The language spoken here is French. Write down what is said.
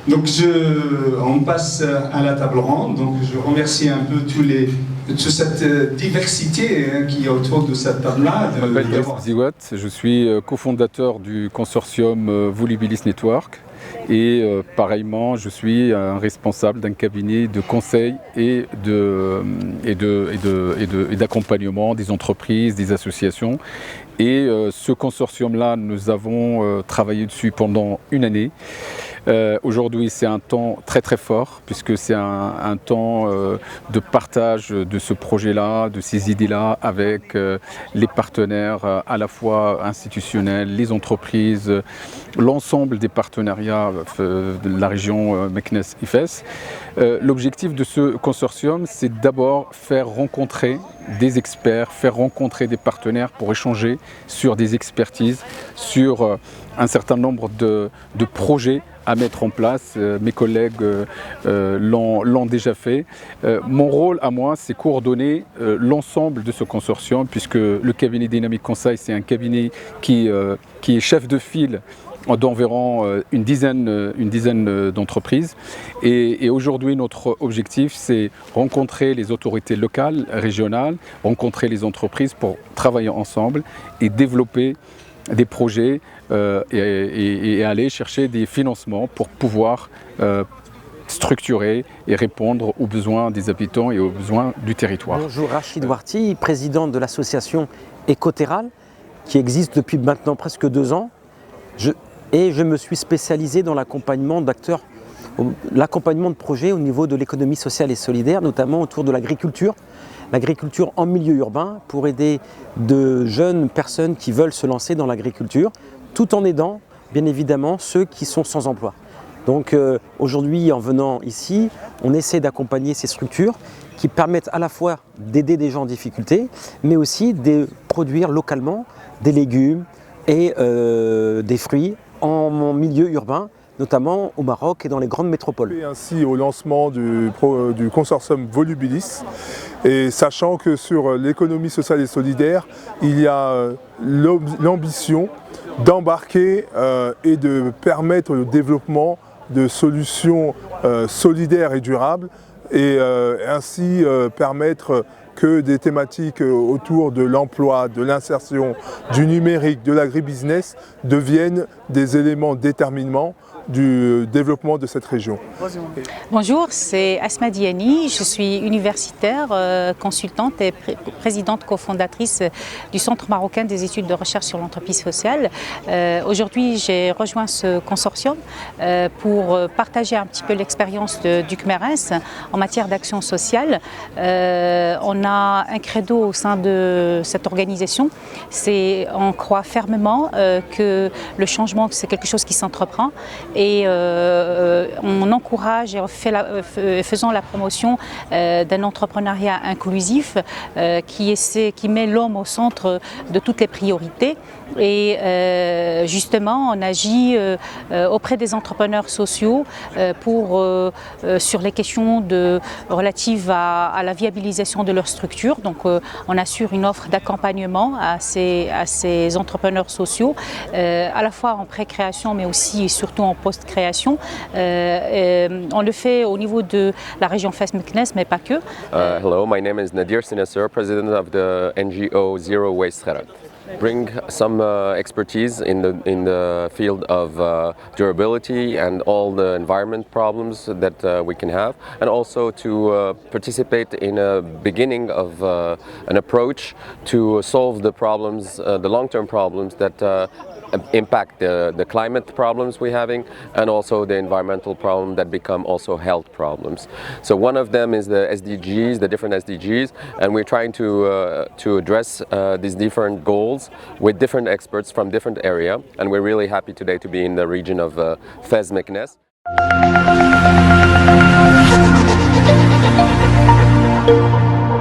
Donc on passe à la table ronde. Donc je remercie un peu toute cette diversité qui est autour de cette table-là. Je m'appelle Brice Ziwat, je suis cofondateur du consortium Volubilis Network et pareillement je suis un responsable d'un cabinet de conseil et d'accompagnement des entreprises, des associations. Et ce consortium-là, nous avons travaillé dessus pendant une année. Aujourd'hui, c'est un temps très très fort puisque c'est un temps de partage de ce projet-là, de ces idées-là avec les partenaires à la fois institutionnels, les entreprises, l'ensemble des partenariats de la région Meknès-Ifès. L'objectif de ce consortium, c'est d'abord faire rencontrer des experts, faire rencontrer des partenaires pour échanger sur des expertises, sur un certain nombre de projets à mettre en place. Mes collègues l'ont déjà fait. Mon rôle à moi, c'est coordonner l'ensemble de ce consortium puisque le cabinet Dynamic Conseil, c'est un cabinet qui est chef de file d'environ une dizaine d'entreprises. Et aujourd'hui, notre objectif, c'est rencontrer les autorités locales, régionales, rencontrer les entreprises pour travailler ensemble et développer des projets et aller chercher des financements pour pouvoir structurer et répondre aux besoins des habitants et aux besoins du territoire. Bonjour, Rachid Warti, président de l'association Ecoterral, qui existe depuis maintenant presque 2 ans. Je me suis spécialisé dans l'accompagnement d'acteurs, l'accompagnement de projets au niveau de l'économie sociale et solidaire, notamment autour de l'agriculture en milieu urbain, pour aider de jeunes personnes qui veulent se lancer dans l'agriculture, tout en aidant bien évidemment ceux qui sont sans emploi. Donc aujourd'hui, en venant ici, on essaie d'accompagner ces structures qui permettent à la fois d'aider des gens en difficulté, mais aussi de produire localement des légumes et des fruits en milieu urbain, notamment au Maroc et dans les grandes métropoles. Et ainsi au lancement du consortium Volubilis, et sachant que sur l'économie sociale et solidaire, il y a l'ambition d'embarquer et de permettre le développement de solutions solidaires et durables, et ainsi permettre que des thématiques autour de l'emploi, de l'insertion, du numérique, de l'agribusiness deviennent des éléments déterminants du développement de cette région. Bonjour, c'est Asma Diani, je suis universitaire, consultante et présidente cofondatrice du Centre marocain des études de recherche sur l'entreprise sociale. Aujourd'hui, j'ai rejoint ce consortium pour partager un petit peu l'expérience du CMERES en matière d'action sociale. On a un credo au sein de cette organisation, on croit fermement que le changement, c'est quelque chose qui s'entreprend. Et on encourage et faisons la promotion d'un entrepreneuriat inclusif qui met l'homme au centre de toutes les priorités. Et justement, on agit auprès des entrepreneurs sociaux sur les questions relatives à la viabilisation de leur structure. Donc on assure une offre d'accompagnement à ces entrepreneurs sociaux, à la fois en pré-création mais aussi et surtout en post-création. On le fait au niveau de la région Fès-Meknès, mais pas que. Hello, my name is Nadir Sinasser, president of the NGO Zero Waste Kharat. Bring some expertise in the field of durability and all the environment problems that we can have, and also to participate in a beginning of an approach to solve the problems, the long-term problems that impact the climate problems we're having, and also the environmental problem that become also health problems. So one of them is the SDGs, the different SDGs, and we're trying to address these different goals with different experts from different area, and we're really happy today to be in the region of Fès Meknès.